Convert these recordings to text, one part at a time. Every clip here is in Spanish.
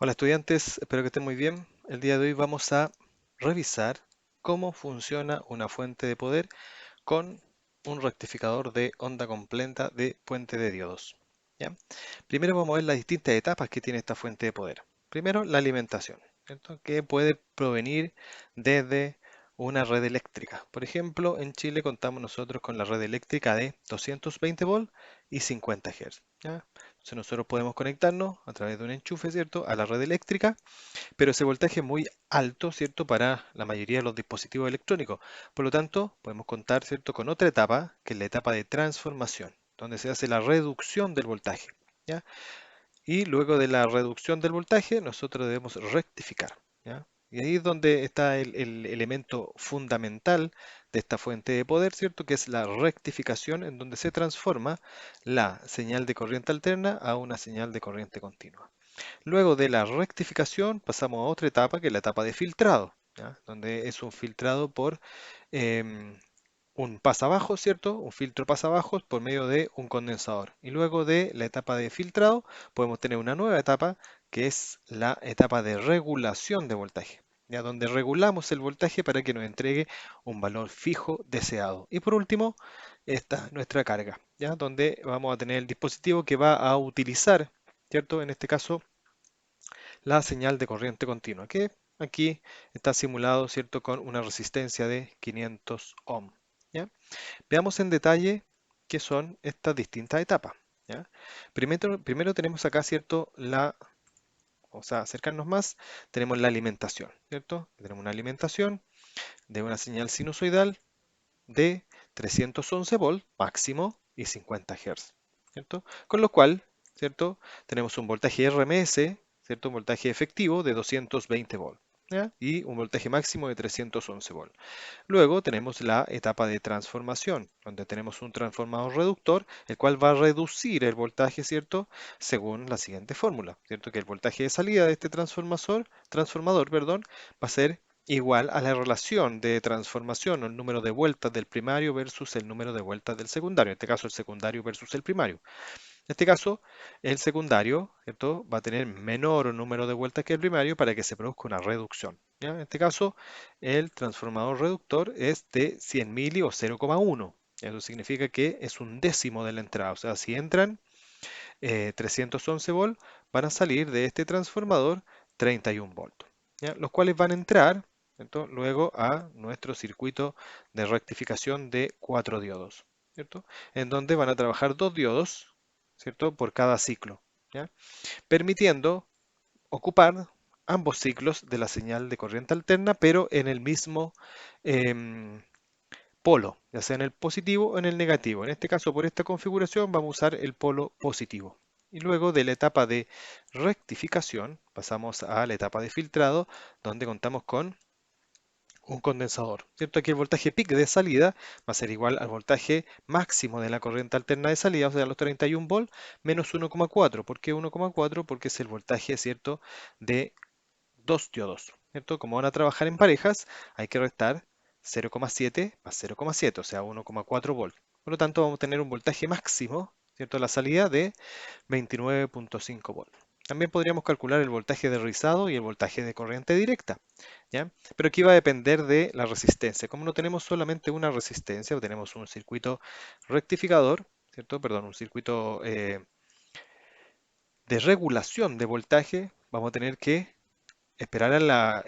Hola estudiantes, espero que estén muy bien. El día de hoy vamos a revisar cómo funciona una fuente de poder con un rectificador de onda completa de puente de diodos. ¿Ya? Primero vamos a ver las distintas etapas que tiene esta fuente de poder. Primero, la alimentación, ¿cierto? Que puede provenir desde una red eléctrica. Por ejemplo, en Chile contamos nosotros con la red eléctrica de 220 volts y 50 Hz. ¿Ya? Entonces nosotros podemos conectarnos a través de un enchufe, ¿cierto?, a la red eléctrica, pero ese voltaje es muy alto, ¿cierto?, para la mayoría de los dispositivos electrónicos. Por lo tanto, podemos contar, ¿cierto?, con otra etapa, que es la etapa de transformación, donde se hace la reducción del voltaje, ¿ya? Y luego de la reducción del voltaje, nosotros debemos rectificar, ¿ya? Y ahí es donde está el elemento fundamental de esta fuente de poder, ¿cierto?, que es la rectificación, en donde se transforma la señal de corriente alterna a una señal de corriente continua. Luego de la rectificación pasamos a otra etapa, que es la etapa de filtrado, ¿ya? Donde es un filtrado por em, un pasabajo, ¿cierto? Un filtro pasabajos por medio de un condensador. Y luego de la etapa de filtrado podemos tener una nueva etapa, que es la etapa de regulación de voltaje, ¿ya? Donde regulamos el voltaje para que nos entregue un valor fijo deseado. Y por último, está nuestra carga, ¿ya? Donde vamos a tener el dispositivo que va a utilizar, ¿cierto?, en este caso, la señal de corriente continua, que aquí está simulado, ¿cierto?, con una resistencia de 500 ohm, ¿ya? Veamos en detalle qué son estas distintas etapas, ¿ya? Primero tenemos acá, ¿cierto?, o sea, acercarnos más, tenemos la alimentación, ¿cierto? Tenemos una alimentación de una señal sinusoidal de 311 volts máximo y 50 Hz, ¿cierto? Con lo cual, ¿cierto?, tenemos un voltaje RMS, ¿cierto?, un voltaje efectivo de 220 volts, ¿ya? Y un voltaje máximo de 311 volts. Luego tenemos la etapa de transformación, donde tenemos un transformador reductor, el cual va a reducir el voltaje, ¿cierto?, según la siguiente fórmula, ¿cierto? Que el voltaje de salida de este transformador, perdón, va a ser igual a la relación de transformación o el número de vueltas del primario versus el número de vueltas del secundario, en este caso el secundario versus el primario. En este caso, el secundario, ¿cierto?, va a tener menor número de vueltas que el primario para que se produzca una reducción, ¿ya? En este caso, el transformador reductor es de 100 mili o 0,1. Eso significa que es un décimo de la entrada. O sea, si entran 311 volts, van a salir de este transformador 31 volts, ¿ya? Los cuales van a entrar, ¿cierto?, luego a nuestro circuito de rectificación de 4 diodos, ¿cierto?, en donde van a trabajar 2 diodos, ¿cierto?, por cada ciclo, ¿ya? Permitiendo ocupar ambos ciclos de la señal de corriente alterna, pero en el mismo em, polo, ya sea en el positivo o en el negativo. En este caso, por esta configuración, vamos a usar el polo positivo. Y luego de la etapa de rectificación, pasamos a la etapa de filtrado, donde contamos con un condensador, ¿cierto? Aquí el voltaje peak de salida va a ser igual al voltaje máximo de la corriente alterna de salida, o sea, los 31 volts, menos 1,4. ¿Por qué 1,4? Porque es el voltaje, ¿cierto?, de dos diodos, ¿cierto? Como van a trabajar en parejas, hay que restar 0,7 más 0,7, o sea, 1,4 volts. Por lo tanto, vamos a tener un voltaje máximo, ¿cierto?, a la salida de 29,5 volts. También podríamos calcular el voltaje de rizado y el voltaje de corriente directa, ¿ya? Pero aquí va a depender de la resistencia. Como no tenemos solamente una resistencia, o tenemos un circuito rectificador, ¿cierto? Perdón, un circuito de regulación de voltaje, vamos a tener que esperar a la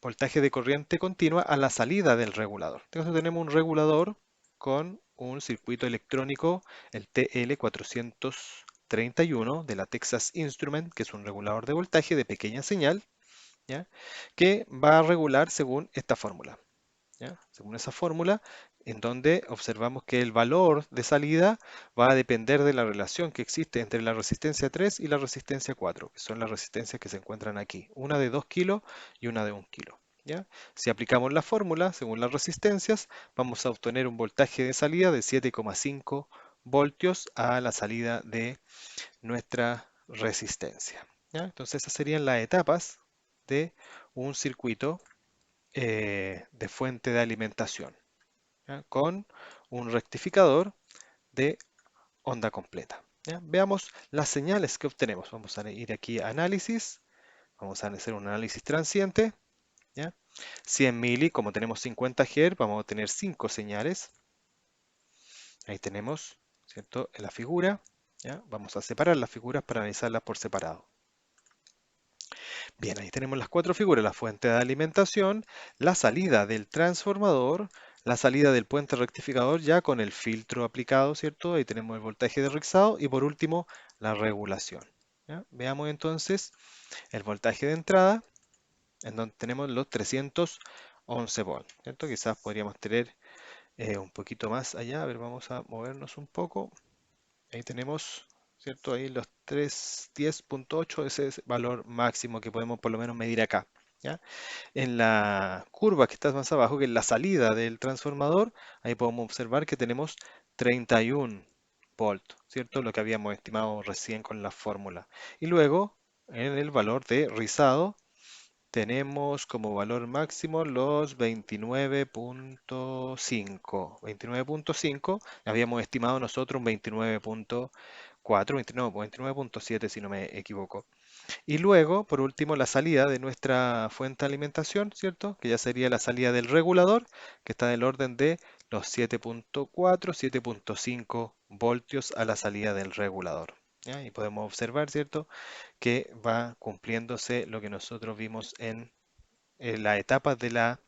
voltaje de corriente continua a la salida del regulador. Entonces tenemos un regulador con un circuito electrónico, el TL431 de la Texas Instrument, que es un regulador de voltaje de pequeña señal, ¿ya?, que va a regular según esta fórmula, ¿ya? Según esa fórmula, en donde observamos que el valor de salida va a depender de la relación que existe entre la resistencia 3 y la resistencia 4, que son las resistencias que se encuentran aquí, una de 2 kilos y una de 1 kilo, ¿ya? Si aplicamos la fórmula según las resistencias, vamos a obtener un voltaje de salida de 7,5 voltios a la salida de nuestra resistencia, ¿ya? Entonces esas serían las etapas de un circuito de fuente de alimentación, ¿ya?, con un rectificador de onda completa, ¿ya? Veamos las señales que obtenemos. Vamos a ir aquí a análisis, Vamos a hacer un análisis transiente, ¿ya? 100 mili, como tenemos 50 Hz, vamos a tener 5 señales. Ahí tenemos, ¿cierto? En la figura, ¿ya? Vamos a separar las figuras para analizarlas por separado. Bien, ahí tenemos las 4 figuras, la fuente de alimentación, la salida del transformador, la salida del puente rectificador ya con el filtro aplicado, ¿cierto? Ahí tenemos el voltaje de rizado y por último la regulación. ¿Ya? Veamos entonces el voltaje de entrada, en donde tenemos los 311 volts, ¿cierto? Quizás podríamos tener un poquito más allá. A ver, vamos a movernos un poco. Ahí tenemos, ¿cierto? Ahí los 310.8, ese es el valor máximo que podemos por lo menos medir acá, ¿ya? En la curva que está más abajo, que es la salida del transformador, ahí podemos observar que tenemos 31 volts, ¿cierto? Lo que habíamos estimado recién con la fórmula. Y luego, en el valor de rizado, tenemos como valor máximo los 29.5. 29.5, habíamos estimado nosotros un 29.4, 29.7 si no me equivoco. Y luego, por último, la salida de nuestra fuente de alimentación, ¿cierto? Que ya sería la salida del regulador, que está del orden de los 7.4, 7.5 voltios a la salida del regulador. ¿Ya? Y podemos observar, ¿cierto? Que va cumpliéndose lo que nosotros vimos en la etapa de la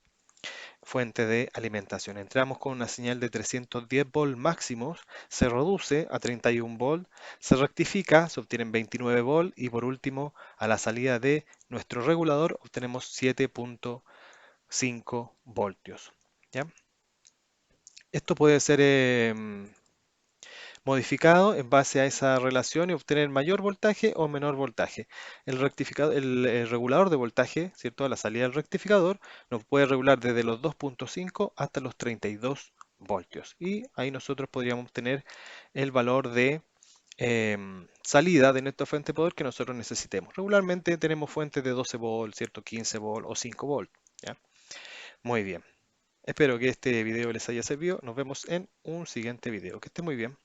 fuente de alimentación. Entramos con una señal de 310 volts máximos, se reduce a 31 volts, se rectifica, se obtienen 29 volts y por último a la salida de nuestro regulador obtenemos 7.5 voltios. ¿Ya? Esto puede ser modificado en base a esa relación y obtener mayor voltaje o menor voltaje. El rectificador, el regulador de voltaje, ¿cierto? A la salida del rectificador nos puede regular desde los 2.5 hasta los 32 voltios. Y ahí nosotros podríamos obtener el valor de salida de nuestra fuente de poder que nosotros necesitemos. Regularmente tenemos fuentes de 12 volts, ¿cierto? 15 volts o 5 volts. ¿Ya? Muy bien. Espero que este video les haya servido. Nos vemos en un siguiente video. Que esté muy bien.